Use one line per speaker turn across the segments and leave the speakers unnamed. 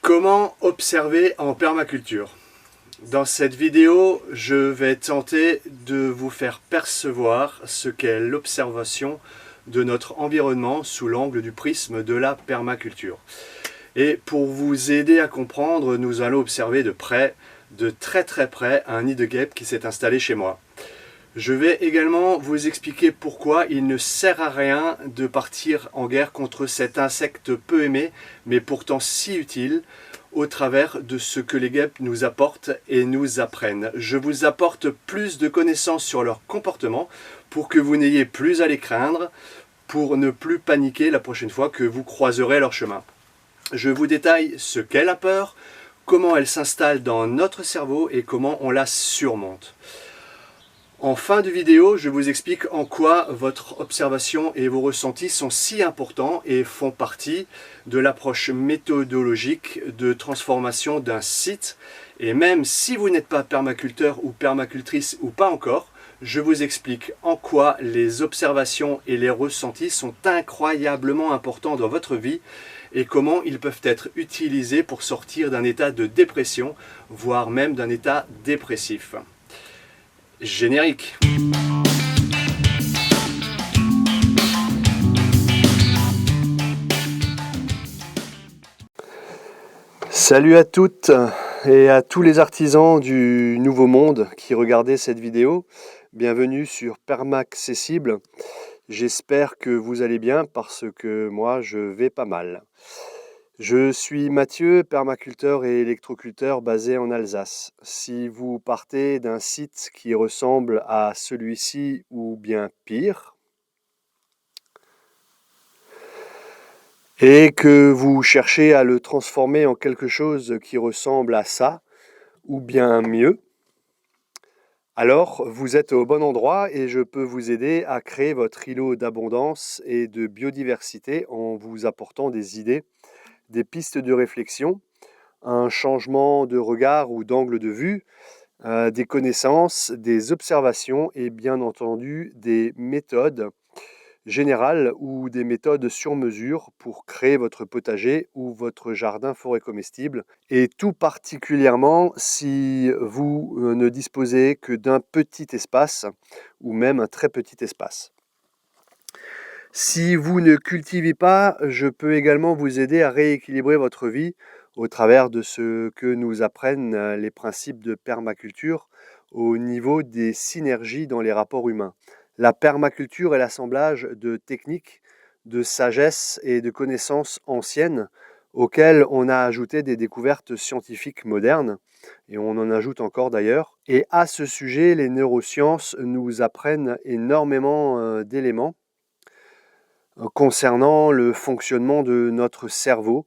Comment observer en permaculture? Dans cette vidéo, je vais tenter de vous faire percevoir ce qu'est l'observation de notre environnement sous l'angle du prisme de la permaculture. Et pour vous aider à comprendre, nous allons observer de près, de très près, un nid de guêpe qui s'est installé chez moi. Je vais également vous expliquer pourquoi il ne sert à rien de partir en guerre contre cet insecte peu aimé, mais pourtant si utile, au travers de ce que les guêpes nous apportent et nous apprennent. Je vous apporte plus de connaissances sur leur comportement pour que vous n'ayez plus à les craindre, pour ne plus paniquer la prochaine fois que vous croiserez leur chemin. Je vous détaille ce qu'est la peur, comment elle s'installe dans notre cerveau et comment on la surmonte. En fin de vidéo, je vous explique en quoi votre observation et vos ressentis sont si importants et font partie de l'approche méthodologique de transformation d'un site. Et même si vous n'êtes pas permaculteur ou permacultrice ou pas encore, je vous explique en quoi les observations et les ressentis sont incroyablement importants dans votre vie et comment ils peuvent être utilisés pour sortir d'un état de dépression, voire même d'un état dépressif. Générique. Salut à toutes et à tous les artisans du Nouveau Monde qui regardaient cette vidéo. Bienvenue sur Permaccessible. J'espère que vous allez bien parce que moi je vais pas mal. Je suis Mathieu, permaculteur et électroculteur basé en Alsace. Si vous partez d'un site qui ressemble à celui-ci ou bien pire, et que vous cherchez à le transformer en quelque chose qui ressemble à ça, ou bien mieux, alors vous êtes au bon endroit et je peux vous aider à créer votre îlot d'abondance et de biodiversité en vous apportant des idées, des pistes de réflexion, un changement de regard ou d'angle de vue, des connaissances, des observations et bien entendu des méthodes générales ou des méthodes sur mesure pour créer votre potager ou votre jardin forêt comestible. Et tout particulièrement si vous ne disposez que d'un petit espace ou même un très petit espace. Si vous ne cultivez pas, je peux également vous aider à rééquilibrer votre vie au travers de ce que nous apprennent les principes de permaculture au niveau des synergies dans les rapports humains. La permaculture est l'assemblage de techniques, de sagesse et de connaissances anciennes auxquelles on a ajouté des découvertes scientifiques modernes, et on en ajoute encore d'ailleurs. Et à ce sujet, les neurosciences nous apprennent énormément d'éléments concernant le fonctionnement de notre cerveau,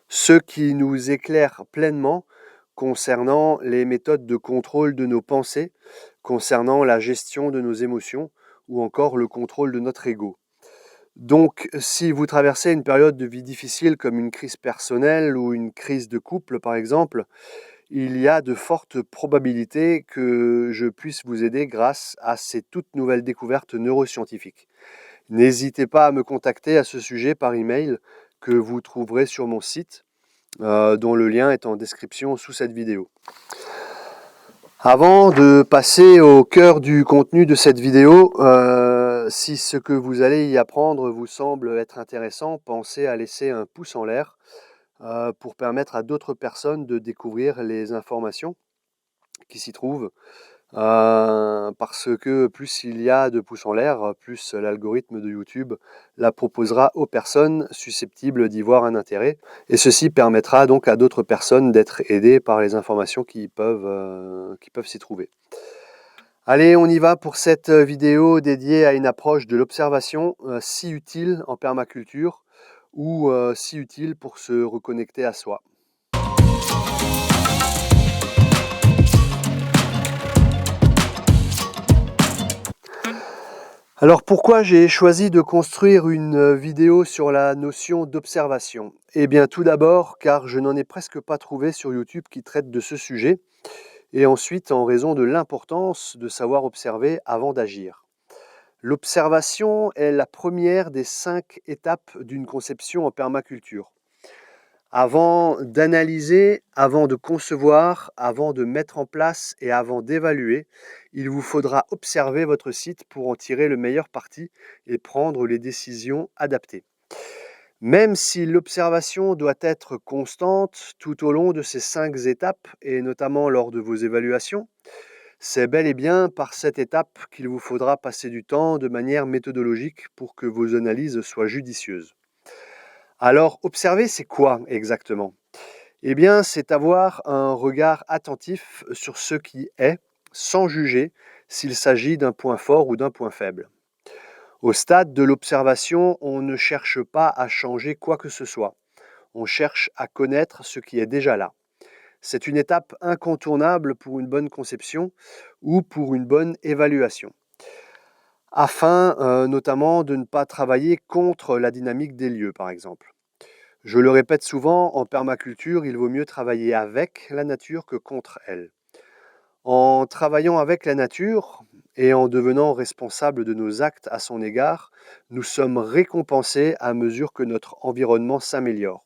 ce qui nous éclaire pleinement concernant les méthodes de contrôle de nos pensées, concernant la gestion de nos émotions ou encore le contrôle de notre ego. Donc, si vous traversez une période de vie difficile comme une crise personnelle ou une crise de couple par exemple, il y a de fortes probabilités que je puisse vous aider grâce à ces toutes nouvelles découvertes neuroscientifiques. N'hésitez pas à me contacter à ce sujet par email que vous trouverez sur mon site, dont le lien est en description sous cette vidéo. Avant de passer au cœur du contenu de cette vidéo, si ce que vous allez y apprendre vous semble être intéressant, pensez à laisser un pouce en l'air pour permettre à d'autres personnes de découvrir les informations qui s'y trouvent. Parce que plus il y a de pouces en l'air, plus l'algorithme de YouTube la proposera aux personnes susceptibles d'y voir un intérêt. Et ceci permettra donc à d'autres personnes d'être aidées par les informations qui peuvent s'y trouver. Allez, on y va pour cette vidéo dédiée à une approche de l'observation si utile en permaculture ou si utile pour se reconnecter à soi. Alors pourquoi j'ai choisi de construire une vidéo sur la notion d'observation? Eh bien tout d'abord car je n'en ai presque pas trouvé sur YouTube qui traite de ce sujet, et ensuite en raison de l'importance de savoir observer avant d'agir. L'observation est la première des 5 étapes d'une conception en permaculture. Avant d'analyser, avant de concevoir, avant de mettre en place et avant d'évaluer, il vous faudra observer votre site pour en tirer le meilleur parti et prendre les décisions adaptées. Même si l'observation doit être constante tout au long de ces 5 étapes, et notamment lors de vos évaluations, c'est bel et bien par cette étape qu'il vous faudra passer du temps de manière méthodologique pour que vos analyses soient judicieuses. Alors, observer, c'est quoi exactement? Eh bien, c'est avoir un regard attentif sur ce qui est, sans juger s'il s'agit d'un point fort ou d'un point faible. Au stade de l'observation, on ne cherche pas à changer quoi que ce soit. On cherche à connaître ce qui est déjà là. C'est une étape incontournable pour une bonne conception ou pour une bonne évaluation, afin notamment de ne pas travailler contre la dynamique des lieux, par exemple. Je le répète souvent, en permaculture, il vaut mieux travailler avec la nature que contre elle. En travaillant avec la nature et en devenant responsable de nos actes à son égard, nous sommes récompensés à mesure que notre environnement s'améliore.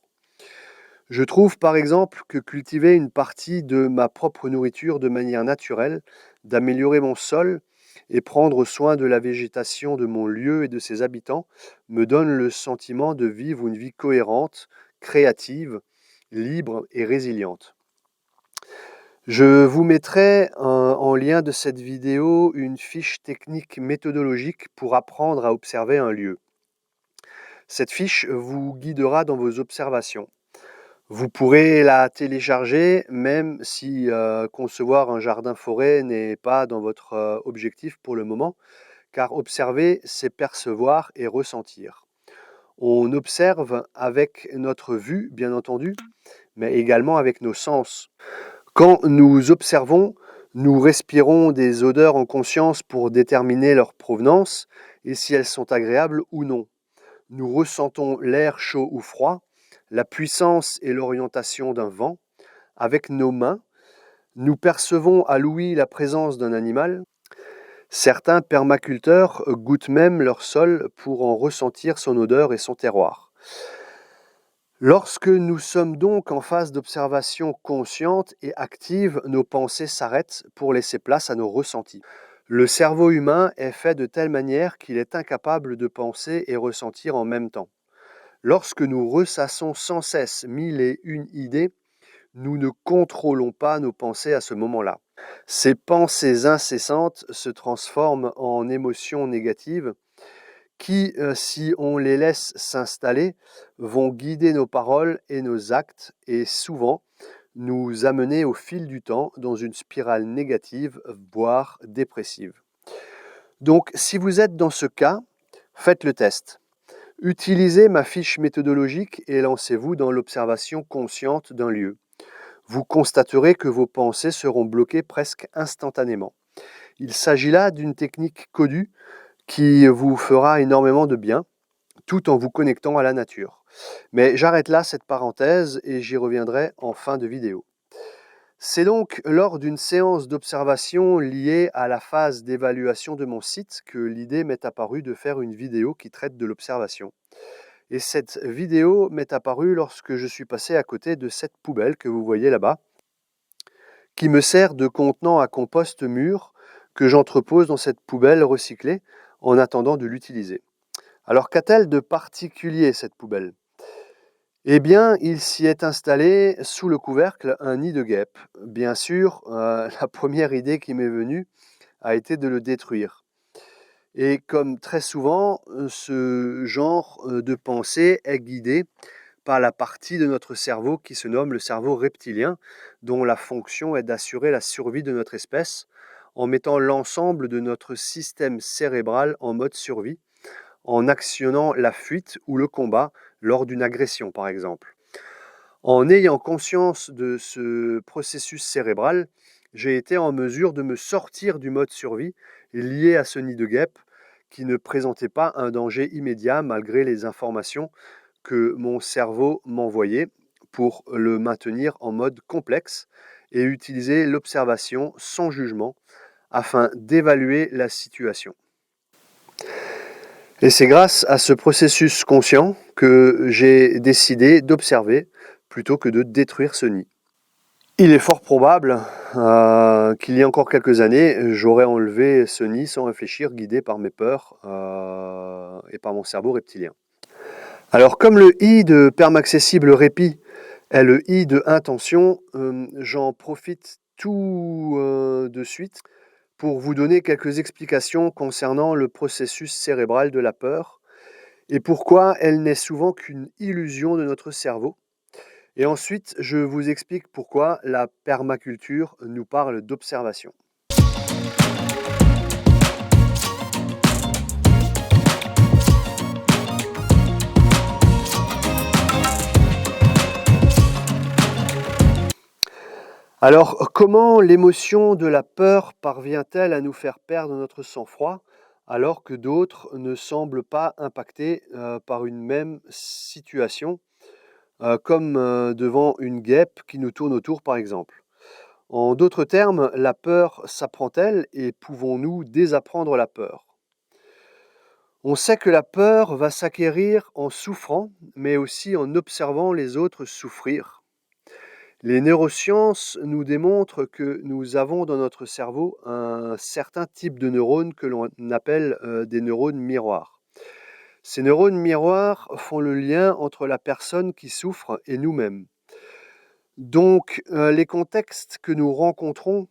Je trouve par exemple que cultiver une partie de ma propre nourriture de manière naturelle, d'améliorer mon sol et prendre soin de la végétation de mon lieu et de ses habitants me donne le sentiment de vivre une vie cohérente, créative, libre et résiliente. Je vous mettrai en lien de cette vidéo une fiche technique méthodologique pour apprendre à observer un lieu. Cette fiche vous guidera dans vos observations. Vous pourrez la télécharger même si concevoir un jardin-forêt n'est pas dans votre objectif pour le moment, car observer, c'est percevoir et ressentir. On observe avec notre vue, bien entendu, mais également avec nos sens. Quand nous observons, nous respirons des odeurs en conscience pour déterminer leur provenance et si elles sont agréables ou non. Nous ressentons l'air chaud ou froid, la puissance et l'orientation d'un vent. Avec nos mains, nous percevons à l'ouïe la présence d'un animal. Certains permaculteurs goûtent même leur sol pour en ressentir son odeur et son terroir. Lorsque nous sommes donc en phase d'observation consciente et active, nos pensées s'arrêtent pour laisser place à nos ressentis. Le cerveau humain est fait de telle manière qu'il est incapable de penser et ressentir en même temps. Lorsque nous ressassons sans cesse 1001 idées, nous ne contrôlons pas nos pensées à ce moment-là. Ces pensées incessantes se transforment en émotions négatives qui, si on les laisse s'installer, vont guider nos paroles et nos actes et souvent nous amener au fil du temps dans une spirale négative, voire dépressive. Donc, si vous êtes dans ce cas, faites le test. Utilisez ma fiche méthodologique et lancez-vous dans l'observation consciente d'un lieu. Vous constaterez que vos pensées seront bloquées presque instantanément. Il s'agit là d'une technique codue qui vous fera énormément de bien, tout en vous connectant à la nature. Mais j'arrête là cette parenthèse et j'y reviendrai en fin de vidéo. C'est donc lors d'une séance d'observation liée à la phase d'évaluation de mon site que l'idée m'est apparue de faire une vidéo qui traite de l'observation. Et cette vidéo m'est apparue lorsque je suis passé à côté de cette poubelle que vous voyez là-bas, qui me sert de contenant à compost mûr que j'entrepose dans cette poubelle recyclée en attendant de l'utiliser. Alors qu'a-t-elle de particulier cette poubelle? Eh bien, il s'y est installé sous le couvercle un nid de guêpes. Bien sûr, la première idée qui m'est venue a été de le détruire. Et comme très souvent, ce genre de pensée est guidé par la partie de notre cerveau qui se nomme le cerveau reptilien, dont la fonction est d'assurer la survie de notre espèce en mettant l'ensemble de notre système cérébral en mode survie, en actionnant la fuite ou le combat lors d'une agression par exemple. En ayant conscience de ce processus cérébral, j'ai été en mesure de me sortir du mode survie lié à ce nid de guêpes qui ne présentait pas un danger immédiat malgré les informations que mon cerveau m'envoyait pour le maintenir en mode complexe et utiliser l'observation sans jugement afin d'évaluer la situation. Et c'est grâce à ce processus conscient que j'ai décidé d'observer plutôt que de détruire ce nid. Il est fort probable qu'il y a encore quelques années, j'aurais enlevé ce nid sans réfléchir, guidé par mes peurs et par mon cerveau reptilien. Alors comme le I de Permaccessible Répit est le I de intention, j'en profite tout de suite pour vous donner quelques explications concernant le processus cérébral de la peur et pourquoi elle n'est souvent qu'une illusion de notre cerveau. Et ensuite, je vous explique pourquoi la permaculture nous parle d'observation. Alors, comment l'émotion de la peur parvient-elle à nous faire perdre notre sang-froid alors que d'autres ne semblent pas impactés par une même situation, comme devant une guêpe qui nous tourne autour par exemple? En d'autres termes, la peur s'apprend-elle et pouvons-nous désapprendre la peur? On sait que la peur va s'acquérir en souffrant, mais aussi en observant les autres souffrir. Les neurosciences nous démontrent que nous avons dans notre cerveau un certain type de neurones que l'on appelle des neurones miroirs. Ces neurones miroirs font le lien entre la personne qui souffre et nous-mêmes. Donc, les contextes que nous rencontrons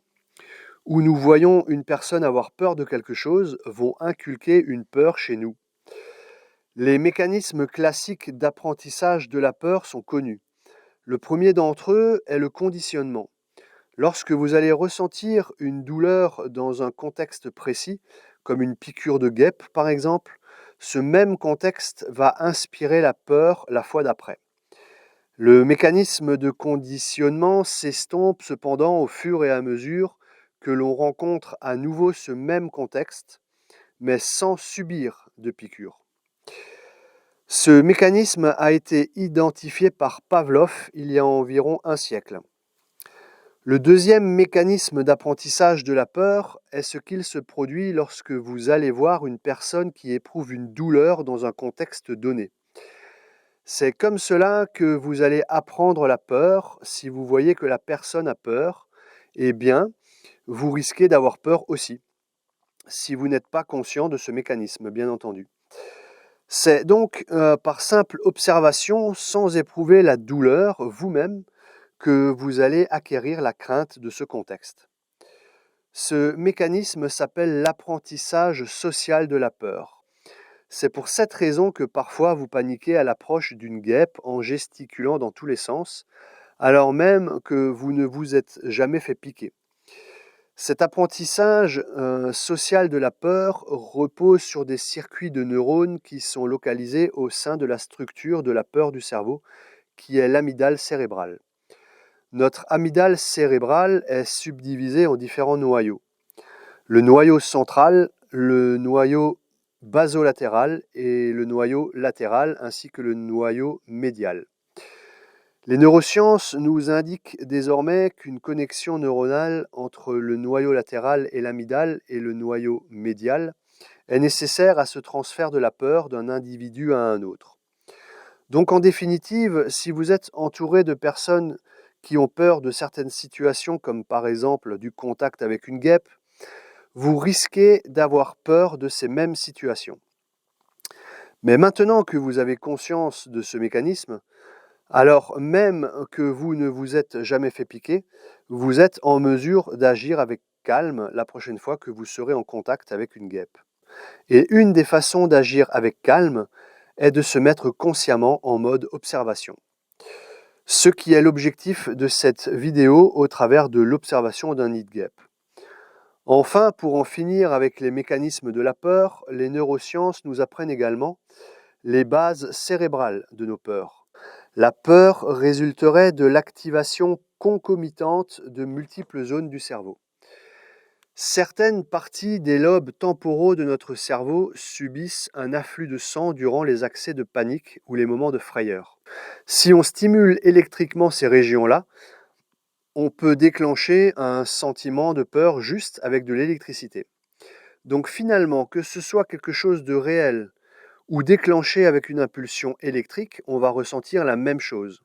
où nous voyons une personne avoir peur de quelque chose vont inculquer une peur chez nous. Les mécanismes classiques d'apprentissage de la peur sont connus. Le premier d'entre eux est le conditionnement. Lorsque vous allez ressentir une douleur dans un contexte précis, comme une piqûre de guêpe par exemple, ce même contexte va inspirer la peur la fois d'après. Le mécanisme de conditionnement s'estompe cependant au fur et à mesure que l'on rencontre à nouveau ce même contexte, mais sans subir de piqûre. Ce mécanisme a été identifié par Pavlov il y a environ un siècle. Le deuxième mécanisme d'apprentissage de la peur est ce qu'il se produit lorsque vous allez voir une personne qui éprouve une douleur dans un contexte donné. C'est comme cela que vous allez apprendre la peur. Si vous voyez que la personne a peur, eh bien, vous risquez d'avoir peur aussi, si vous n'êtes pas conscient de ce mécanisme, bien entendu. C'est donc par simple observation, sans éprouver la douleur vous-même, que vous allez acquérir la crainte de ce contexte. Ce mécanisme s'appelle l'apprentissage social de la peur. C'est pour cette raison que parfois vous paniquez à l'approche d'une guêpe en gesticulant dans tous les sens, alors même que vous ne vous êtes jamais fait piquer. Cet apprentissage social de la peur repose sur des circuits de neurones qui sont localisés au sein de la structure de la peur du cerveau, qui est l'amygdale cérébrale. Notre amygdale cérébrale est subdivisée en différents noyaux. Le noyau central, le noyau basolatéral et le noyau latéral, ainsi que le noyau médial. Les neurosciences nous indiquent désormais qu'une connexion neuronale entre le noyau latéral et l'amygdale et le noyau médial est nécessaire à ce transfert de la peur d'un individu à un autre. Donc en définitive, si vous êtes entouré de personnes qui ont peur de certaines situations, comme par exemple du contact avec une guêpe, vous risquez d'avoir peur de ces mêmes situations. Mais maintenant que vous avez conscience de ce mécanisme, alors même que vous ne vous êtes jamais fait piquer, vous êtes en mesure d'agir avec calme la prochaine fois que vous serez en contact avec une guêpe. Et une des façons d'agir avec calme est de se mettre consciemment en mode observation. Ce qui est l'objectif de cette vidéo au travers de l'observation d'un nid de guêpe. Enfin, pour en finir avec les mécanismes de la peur, les neurosciences nous apprennent également les bases cérébrales de nos peurs. La peur résulterait de l'activation concomitante de multiples zones du cerveau. Certaines parties des lobes temporaux de notre cerveau subissent un afflux de sang durant les accès de panique ou les moments de frayeur. Si on stimule électriquement ces régions-là, on peut déclencher un sentiment de peur juste avec de l'électricité. Donc finalement, que ce soit quelque chose de réel ou déclenché avec une impulsion électrique, on va ressentir la même chose.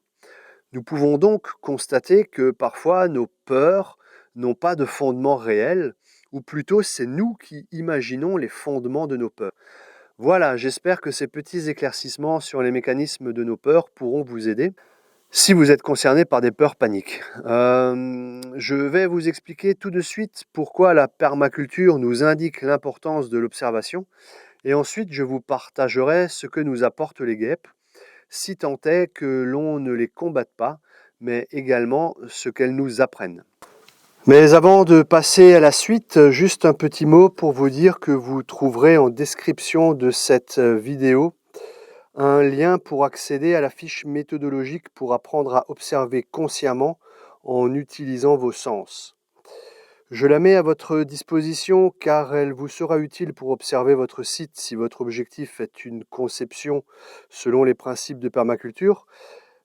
Nous pouvons donc constater que parfois nos peurs n'ont pas de fondement réel, ou plutôt c'est nous qui imaginons les fondements de nos peurs. Voilà, j'espère que ces petits éclaircissements sur les mécanismes de nos peurs pourront vous aider si vous êtes concerné par des peurs paniques. Je vais vous expliquer tout de suite pourquoi la permaculture nous indique l'importance de l'observation, et ensuite je vous partagerai ce que nous apportent les guêpes, si tant est que l'on ne les combatte pas, mais également ce qu'elles nous apprennent. Mais avant de passer à la suite, juste un petit mot pour vous dire que vous trouverez en description de cette vidéo un lien pour accéder à la fiche méthodologique pour apprendre à observer consciemment en utilisant vos sens. Je la mets à votre disposition car elle vous sera utile pour observer votre site si votre objectif est une conception selon les principes de permaculture,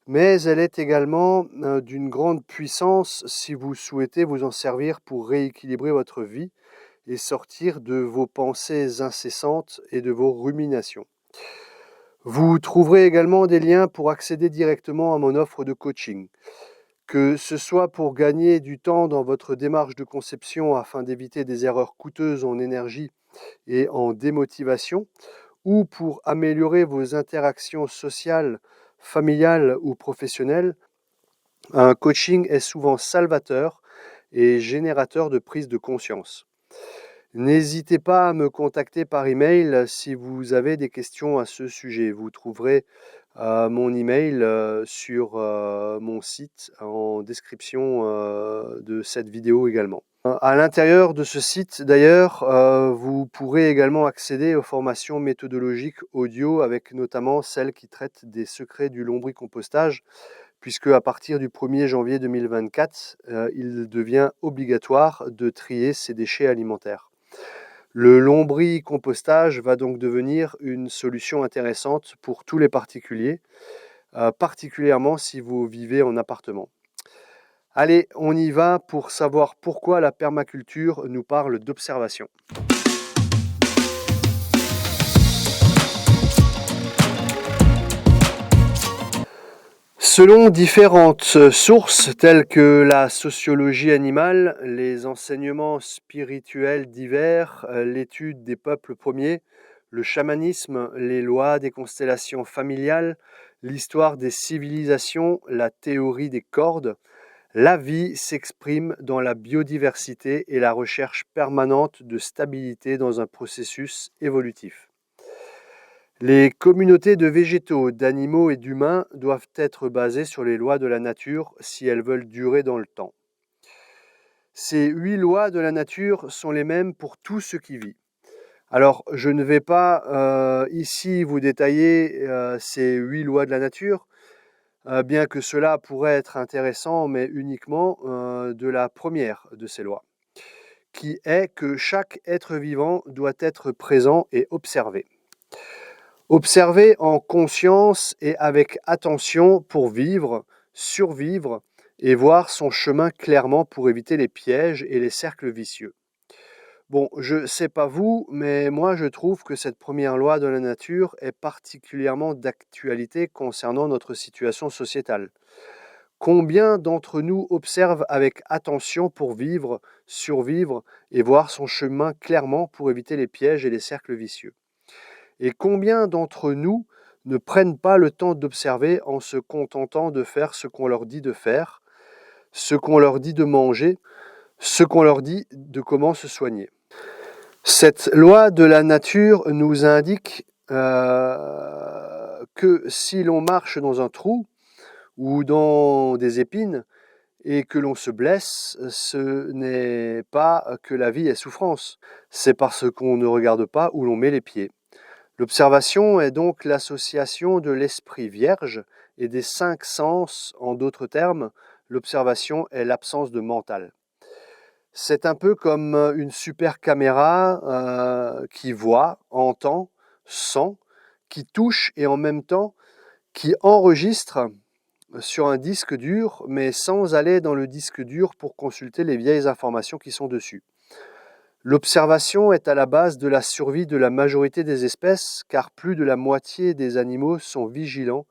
mais elle est également d'une grande puissance si vous souhaitez vous en servir pour rééquilibrer votre vie et sortir de vos pensées incessantes et de vos ruminations. Vous trouverez également des liens pour accéder directement à mon offre de coaching. Que ce soit pour gagner du temps dans votre démarche de conception afin d'éviter des erreurs coûteuses en énergie et en démotivation, ou pour améliorer vos interactions sociales, familiales ou professionnelles, un coaching est souvent salvateur et générateur de prise de conscience. N'hésitez pas à me contacter par email si vous avez des questions à ce sujet. Vous trouverez mon email sur mon site en description de cette vidéo également. À l'intérieur de ce site d'ailleurs, vous pourrez également accéder aux formations méthodologiques audio avec notamment celles qui traitent des secrets du lombricompostage, puisque à partir du 1er janvier 2024, il devient obligatoire de trier ces déchets alimentaires. Le lombricompostage va donc devenir une solution intéressante pour tous les particuliers, particulièrement si vous vivez en appartement. Allez, on y va pour savoir pourquoi la permaculture nous parle d'observation. Selon différentes sources telles que la sociologie animale, les enseignements spirituels divers, l'étude des peuples premiers, le chamanisme, les lois des constellations familiales, l'histoire des civilisations, la théorie des cordes, la vie s'exprime dans la biodiversité et la recherche permanente de stabilité dans un processus évolutif. Les communautés de végétaux, d'animaux et d'humains doivent être basées sur les lois de la nature si elles veulent durer dans le temps. Ces 8 lois de la nature sont les mêmes pour tout ce qui vit. Alors, je ne vais pas ici vous détailler ces 8 lois de la nature, bien que cela pourrait être intéressant, mais uniquement de la première de ces lois, qui est que chaque être vivant doit être présent et observé. Observer en conscience et avec attention pour vivre, survivre et voir son chemin clairement pour éviter les pièges et les cercles vicieux. Bon, je ne sais pas vous, mais moi je trouve que cette première loi de la nature est particulièrement d'actualité concernant notre situation sociétale. Combien d'entre nous observent avec attention pour vivre, survivre et voir son chemin clairement pour éviter les pièges et les cercles vicieux ? Et combien d'entre nous ne prennent pas le temps d'observer en se contentant de faire ce qu'on leur dit de faire, ce qu'on leur dit de manger, ce qu'on leur dit de comment se soigner. Cette loi de la nature nous indique que si l'on marche dans un trou ou dans des épines et que l'on se blesse, ce n'est pas que la vie est souffrance, c'est parce qu'on ne regarde pas où l'on met les pieds. L'observation est donc l'association de l'esprit vierge et des 5 sens. En d'autres termes, l'observation est l'absence de mental. C'est un peu comme une super caméra qui voit, entend, sent, qui touche et en même temps qui enregistre sur un disque dur, mais sans aller dans le disque dur pour consulter les vieilles informations qui sont dessus. L'observation est à la base de la survie de la majorité des espèces, car plus de la moitié des animaux sont vigilants,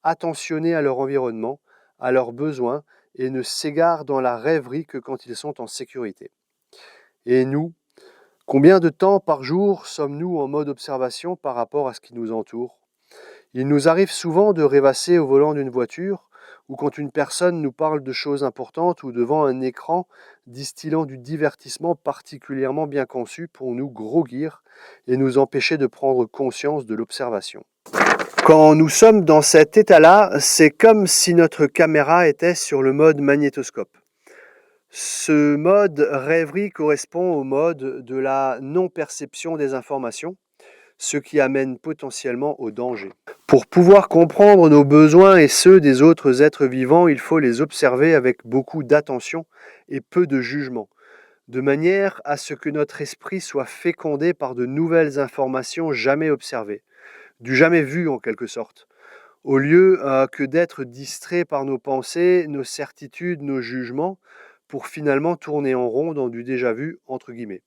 attentionnés à leur environnement, à leurs besoins et ne s'égarent dans la rêverie que quand ils sont en sécurité. Et nous, combien de temps par jour sommes-nous en mode observation par rapport à ce qui nous entoure ? Il nous arrive souvent de rêvasser au volant d'une voiture ou quand une personne nous parle de choses importantes ou devant un écran distillant du divertissement particulièrement bien conçu pour nous groguir et nous empêcher de prendre conscience de l'observation. Quand nous sommes dans cet état-là, c'est comme si notre caméra était sur le mode magnétoscope. Ce mode rêverie correspond au mode de la non-perception des informations, ce qui amène potentiellement au danger. Pour pouvoir comprendre nos besoins et ceux des autres êtres vivants, il faut les observer avec beaucoup d'attention et peu de jugement, de manière à ce que notre esprit soit fécondé par de nouvelles informations jamais observées, du jamais vu en quelque sorte, au lieu que d'être distrait par nos pensées, nos certitudes, nos jugements, pour finalement tourner en rond dans du déjà vu, entre guillemets.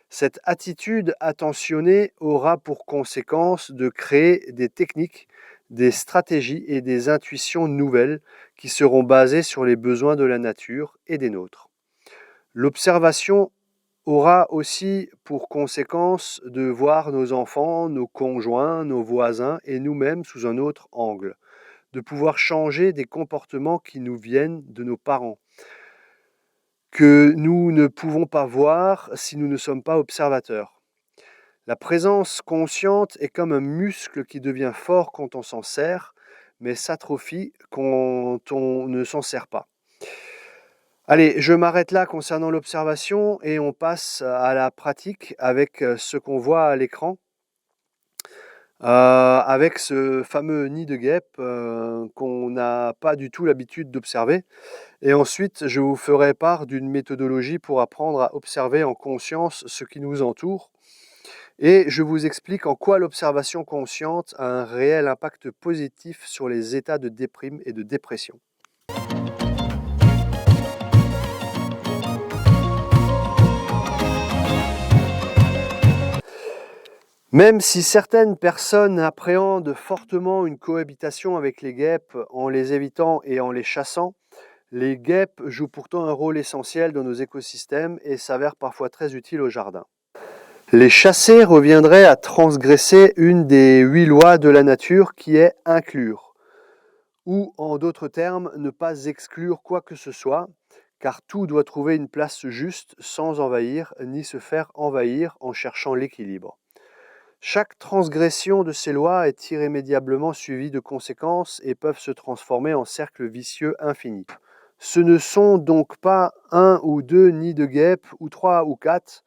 Cette attitude attentionnée aura pour conséquence de créer des techniques, des stratégies et des intuitions nouvelles qui seront basées sur les besoins de la nature et des nôtres. L'observation aura aussi pour conséquence de voir nos enfants, nos conjoints, nos voisins et nous-mêmes sous un autre angle, de pouvoir changer des comportements qui nous viennent de nos parents, que nous ne pouvons pas voir si nous ne sommes pas observateurs. La présence consciente est comme un muscle qui devient fort quand on s'en sert, mais s'atrophie quand on ne s'en sert pas. Allez, je m'arrête là concernant l'observation et on passe à la pratique avec ce qu'on voit à l'écran. Avec ce fameux nid de guêpe qu'on n'a pas du tout l'habitude d'observer. Et ensuite, je vous ferai part d'une méthodologie pour apprendre à observer en conscience ce qui nous entoure. Et je vous explique en quoi l'observation consciente a un réel impact positif sur les états de déprime et de dépression. Même si certaines personnes appréhendent fortement une cohabitation avec les guêpes en les évitant et en les chassant, les guêpes jouent pourtant un rôle essentiel dans nos écosystèmes et s'avèrent parfois très utiles au jardin. Les chasser reviendrait à transgresser une des 8 lois de la nature qui est inclure, ou en d'autres termes, ne pas exclure quoi que ce soit, car tout doit trouver une place juste sans envahir ni se faire envahir en cherchant l'équilibre. Chaque transgression de ces lois est irrémédiablement suivie de conséquences et peuvent se transformer en cercles vicieux infinis. Ce ne sont donc pas 1 ou 2 nids de guêpes, ou 3 ou 4,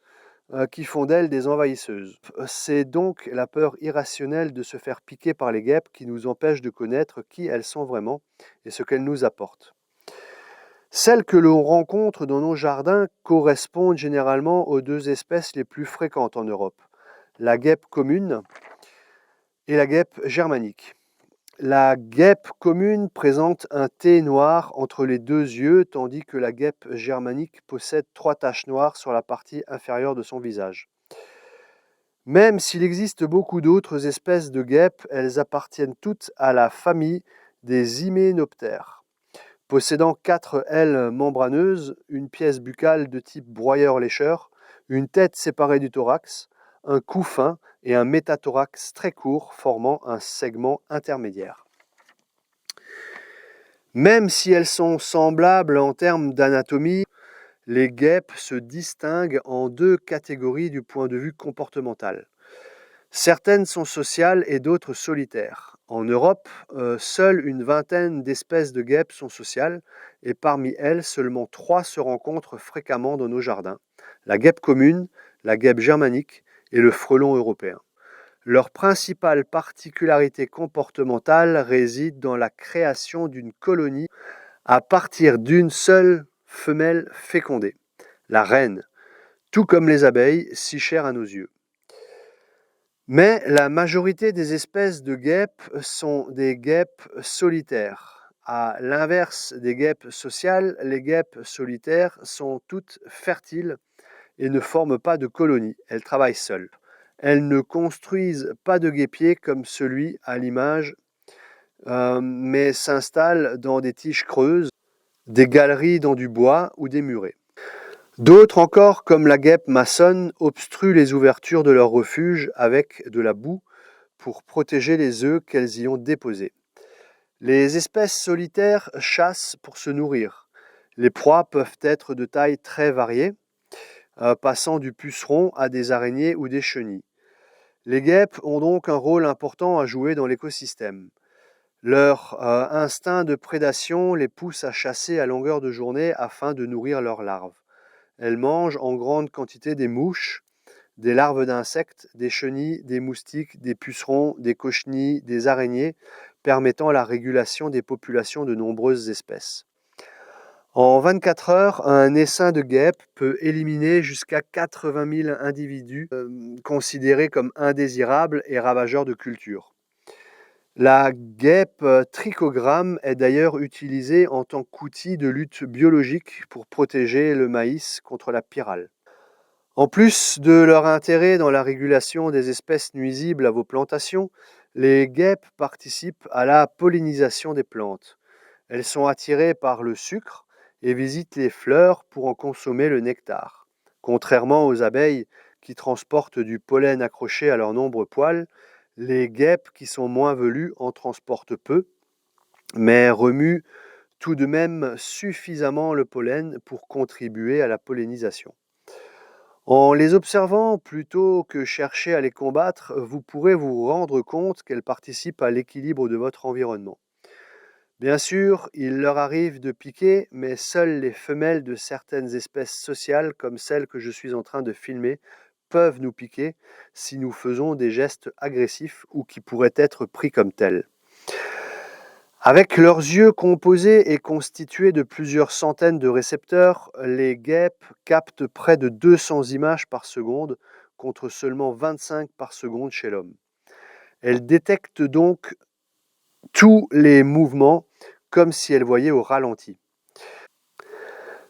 qui font d'elles des envahisseuses. C'est donc la peur irrationnelle de se faire piquer par les guêpes qui nous empêche de connaître qui elles sont vraiment et ce qu'elles nous apportent. Celles que l'on rencontre dans nos jardins correspondent généralement aux 2 espèces les plus fréquentes en Europe, la guêpe commune et la guêpe germanique. La guêpe commune présente un T noir entre les 2 yeux, tandis que la guêpe germanique possède 3 taches noires sur la partie inférieure de son visage. Même s'il existe beaucoup d'autres espèces de guêpes, elles appartiennent toutes à la famille des hyménoptères. Possédant 4 ailes membraneuses, une pièce buccale de type broyeur-lécheur, une tête séparée du thorax, un cou fin et un métathorax très court formant un segment intermédiaire. Même si elles sont semblables en termes d'anatomie, les guêpes se distinguent en 2 catégories du point de vue comportemental. Certaines sont sociales et d'autres solitaires. En Europe, seule une vingtaine d'espèces de guêpes sont sociales et parmi elles, seulement 3 se rencontrent fréquemment dans nos jardins. La guêpe commune, la guêpe germanique et le frelon européen. Leur principale particularité comportementale réside dans la création d'une colonie à partir d'une seule femelle fécondée, la reine, tout comme les abeilles, si chères à nos yeux. Mais la majorité des espèces de guêpes sont des guêpes solitaires. À l'inverse des guêpes sociales, les guêpes solitaires sont toutes fertiles et ne forment pas de colonie, elles travaillent seules. Elles ne construisent pas de guêpier comme celui à l'image mais s'installent dans des tiges creuses, des galeries dans du bois ou des murets. D'autres encore, comme la guêpe maçonne, obstruent les ouvertures de leur refuge avec de la boue pour protéger les œufs qu'elles y ont déposés. Les espèces solitaires chassent pour se nourrir. Les proies peuvent être de taille très variée, passant du puceron à des araignées ou des chenilles. Les guêpes ont donc un rôle important à jouer dans l'écosystème. Leur instinct de prédation les pousse à chasser à longueur de journée afin de nourrir leurs larves. Elles mangent en grande quantité des mouches, des larves d'insectes, des chenilles, des moustiques, des pucerons, des cochenilles, des araignées, permettant la régulation des populations de nombreuses espèces. En 24 heures, un essaim de guêpes peut éliminer jusqu'à 80 000 individus considérés comme indésirables et ravageurs de culture. La guêpe trichogramme est d'ailleurs utilisée en tant qu'outil de lutte biologique pour protéger le maïs contre la pyrale. En plus de leur intérêt dans la régulation des espèces nuisibles à vos plantations, les guêpes participent à la pollinisation des plantes. Elles sont attirées par le sucre et visitent les fleurs pour en consommer le nectar. Contrairement aux abeilles qui transportent du pollen accroché à leurs nombreux poils, les guêpes qui sont moins velues en transportent peu, mais remuent tout de même suffisamment le pollen pour contribuer à la pollinisation. En les observant plutôt que chercher à les combattre, vous pourrez vous rendre compte qu'elles participent à l'équilibre de votre environnement. Bien sûr, il leur arrive de piquer, mais seules les femelles de certaines espèces sociales, comme celle que je suis en train de filmer, peuvent nous piquer si nous faisons des gestes agressifs ou qui pourraient être pris comme tels. Avec leurs yeux composés et constitués de plusieurs centaines de récepteurs, les guêpes captent près de 200 images par seconde, contre seulement 25 par seconde chez l'homme. Elles détectent donc tous les mouvements comme si elles voyaient au ralenti.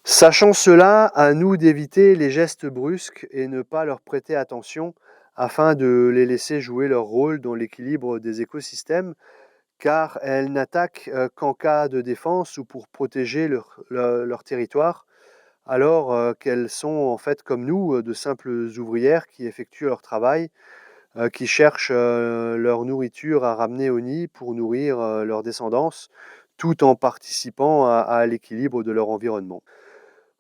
Sachant cela, à nous d'éviter les gestes brusques et ne pas leur prêter attention afin de les laisser jouer leur rôle dans l'équilibre des écosystèmes, car elles n'attaquent qu'en cas de défense ou pour protéger leur territoire, alors qu'elles sont en fait comme nous, de simples ouvrières qui effectuent leur travail, qui cherchent leur nourriture à ramener au nid pour nourrir leur descendance, tout en participant à l'équilibre de leur environnement.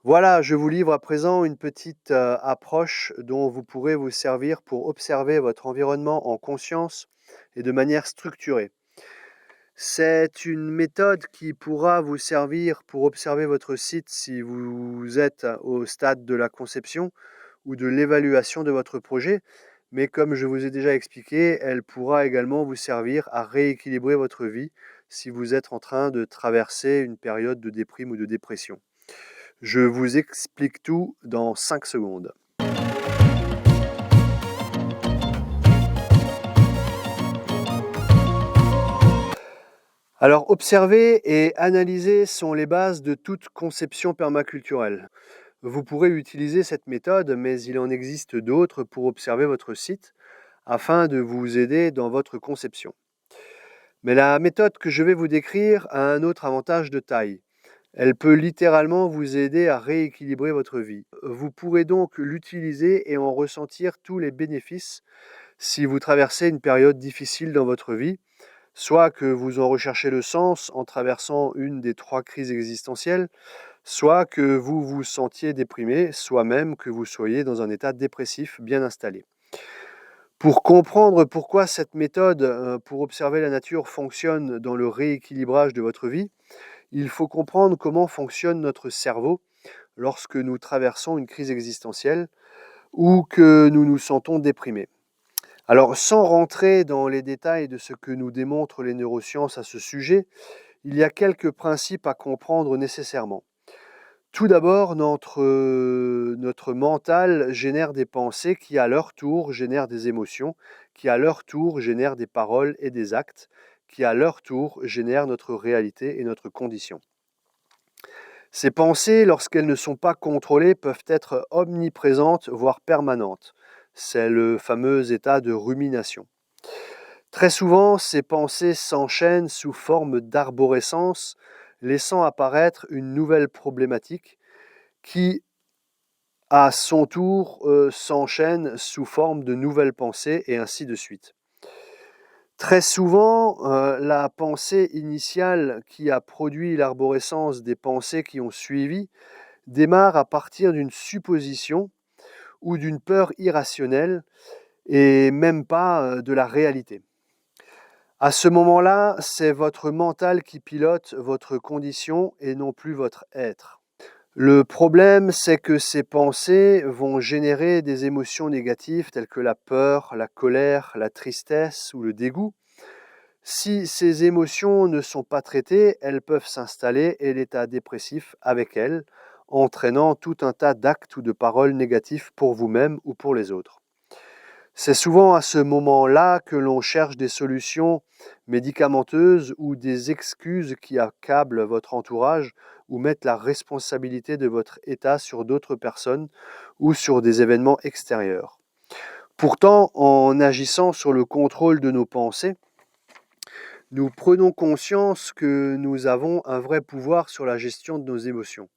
Voilà, je vous livre à présent une petite approche dont vous pourrez vous servir pour observer votre environnement en conscience et de manière structurée. C'est une méthode qui pourra vous servir pour observer votre site si vous êtes au stade de la conception ou de l'évaluation de votre projet, mais comme je vous ai déjà expliqué, elle pourra également vous servir à rééquilibrer votre vie si vous êtes en train de traverser une période de déprime ou de dépression. Je vous explique tout dans 5 secondes. Alors, observer et analyser sont les bases de toute conception permaculturelle. Vous pourrez utiliser cette méthode, mais il en existe d'autres pour observer votre site afin de vous aider dans votre conception. Mais la méthode que je vais vous décrire a un autre avantage de taille. Elle peut littéralement vous aider à rééquilibrer votre vie. Vous pourrez donc l'utiliser et en ressentir tous les bénéfices si vous traversez une période difficile dans votre vie, soit que vous en recherchez le sens en traversant une des 3 crises existentielles, soit que vous vous sentiez déprimé, soit même que vous soyez dans un état dépressif bien installé. Pour comprendre pourquoi cette méthode pour observer la nature fonctionne dans le rééquilibrage de votre vie, il faut comprendre comment fonctionne notre cerveau lorsque nous traversons une crise existentielle ou que nous nous sentons déprimés. Alors, sans rentrer dans les détails de ce que nous démontrent les neurosciences à ce sujet, il y a quelques principes à comprendre nécessairement. Tout d'abord, notre mental génère des pensées qui, à leur tour, génèrent des émotions, qui, à leur tour, génèrent des paroles et des actes, qui, à leur tour, génèrent notre réalité et notre condition. Ces pensées, lorsqu'elles ne sont pas contrôlées, peuvent être omniprésentes, voire permanentes. C'est le fameux état de rumination. Très souvent, ces pensées s'enchaînent sous forme d'arborescence, laissant apparaître une nouvelle problématique qui, à son tour, s'enchaîne sous forme de nouvelles pensées et ainsi de suite. Très souvent, la pensée initiale qui a produit l'arborescence des pensées qui ont suivi démarre à partir d'une supposition ou d'une peur irrationnelle et même pas de la réalité. À ce moment-là, c'est votre mental qui pilote votre condition et non plus votre être. Le problème, c'est que ces pensées vont générer des émotions négatives telles que la peur, la colère, la tristesse ou le dégoût. Si ces émotions ne sont pas traitées, elles peuvent s'installer et l'état dépressif avec elles, entraînant tout un tas d'actes ou de paroles négatifs pour vous-même ou pour les autres. C'est souvent à ce moment-là que l'on cherche des solutions médicamenteuses ou des excuses qui accablent votre entourage ou mettent la responsabilité de votre état sur d'autres personnes ou sur des événements extérieurs. Pourtant, en agissant sur le contrôle de nos pensées, nous prenons conscience que nous avons un vrai pouvoir sur la gestion de nos émotions.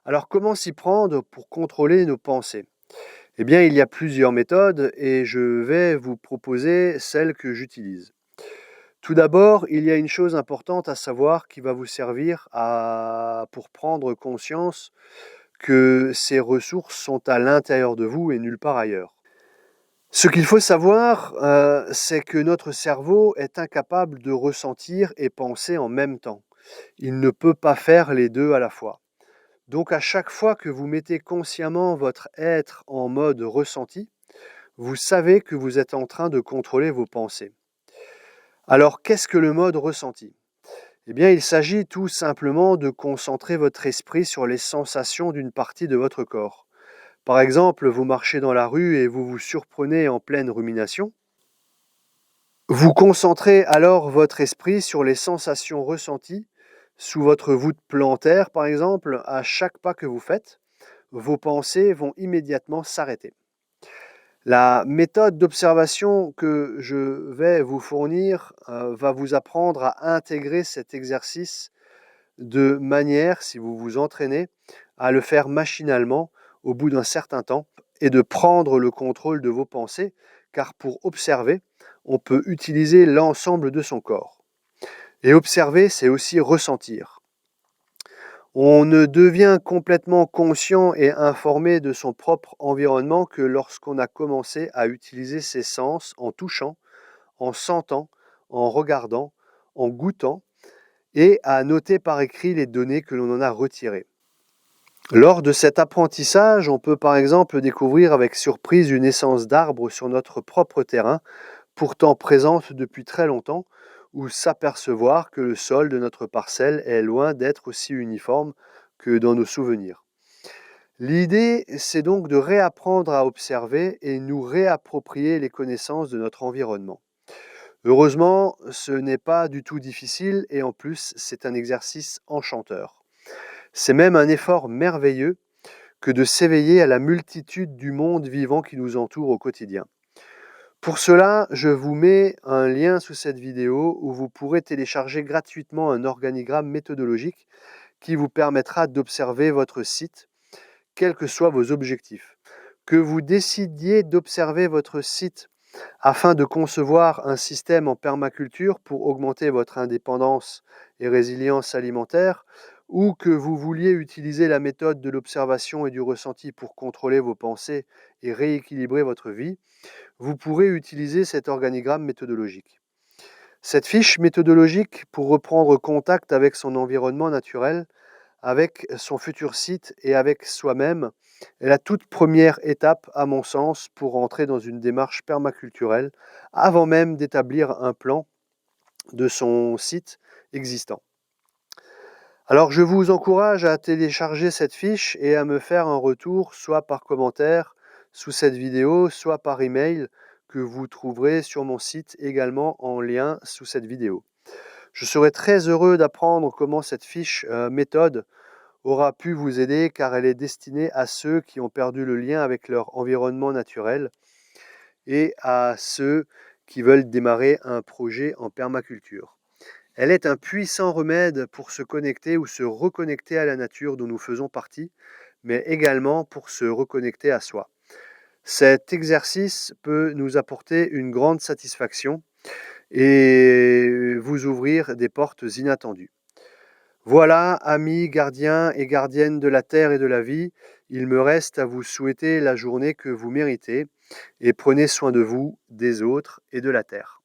Alors comment s'y prendre pour contrôler nos pensées ? Eh bien, il y a plusieurs méthodes et je vais vous proposer celle que j'utilise. Tout d'abord, il y a une chose importante à savoir qui va vous servir pour prendre conscience que ces ressources sont à l'intérieur de vous et nulle part ailleurs. Ce qu'il faut savoir, c'est que notre cerveau est incapable de ressentir et penser en même temps. Il ne peut pas faire les deux à la fois. Donc à chaque fois que vous mettez consciemment votre être en mode ressenti, vous savez que vous êtes en train de contrôler vos pensées. Alors qu'est-ce que le mode ressenti ? Eh bien, il s'agit tout simplement de concentrer votre esprit sur les sensations d'une partie de votre corps. Par exemple, vous marchez dans la rue et vous vous surprenez en pleine rumination. Vous concentrez alors votre esprit sur les sensations ressenties sous votre voûte plantaire, par exemple, à chaque pas que vous faites. Vos pensées vont immédiatement s'arrêter. La méthode d'observation que je vais vous fournir va vous apprendre à intégrer cet exercice de manière, si vous vous entraînez, à le faire machinalement au bout d'un certain temps et de prendre le contrôle de vos pensées, car pour observer, on peut utiliser l'ensemble de son corps. Et observer, c'est aussi ressentir. On ne devient complètement conscient et informé de son propre environnement que lorsqu'on a commencé à utiliser ses sens en touchant, en sentant, en regardant, en goûtant et à noter par écrit les données que l'on en a retirées. Lors de cet apprentissage, on peut par exemple découvrir avec surprise une essence d'arbre sur notre propre terrain, pourtant présente depuis très longtemps, ou s'apercevoir que le sol de notre parcelle est loin d'être aussi uniforme que dans nos souvenirs. L'idée, c'est donc de réapprendre à observer et nous réapproprier les connaissances de notre environnement. Heureusement, ce n'est pas du tout difficile et en plus, c'est un exercice enchanteur. C'est même un effort merveilleux que de s'éveiller à la multitude du monde vivant qui nous entoure au quotidien. Pour cela, je vous mets un lien sous cette vidéo où vous pourrez télécharger gratuitement un organigramme méthodologique qui vous permettra d'observer votre site, quels que soient vos objectifs. Que vous décidiez d'observer votre site afin de concevoir un système en permaculture pour augmenter votre indépendance et résilience alimentaire, ou que vous vouliez utiliser la méthode de l'observation et du ressenti pour contrôler vos pensées et rééquilibrer votre vie, vous pourrez utiliser cet organigramme méthodologique. Cette fiche méthodologique pour reprendre contact avec son environnement naturel, avec son futur site et avec soi-même est la toute première étape, à mon sens, pour entrer dans une démarche permaculturelle avant même d'établir un plan de son site existant. Alors je vous encourage à télécharger cette fiche et à me faire un retour soit par commentaire sous cette vidéo, soit par email que vous trouverez sur mon site également en lien sous cette vidéo. Je serai très heureux d'apprendre comment cette fiche méthode aura pu vous aider car elle est destinée à ceux qui ont perdu le lien avec leur environnement naturel et à ceux qui veulent démarrer un projet en permaculture. Elle est un puissant remède pour se connecter ou se reconnecter à la nature dont nous faisons partie, mais également pour se reconnecter à soi. Cet exercice peut nous apporter une grande satisfaction et vous ouvrir des portes inattendues. Voilà, amis gardiens et gardiennes de la terre et de la vie, il me reste à vous souhaiter la journée que vous méritez et prenez soin de vous, des autres et de la terre.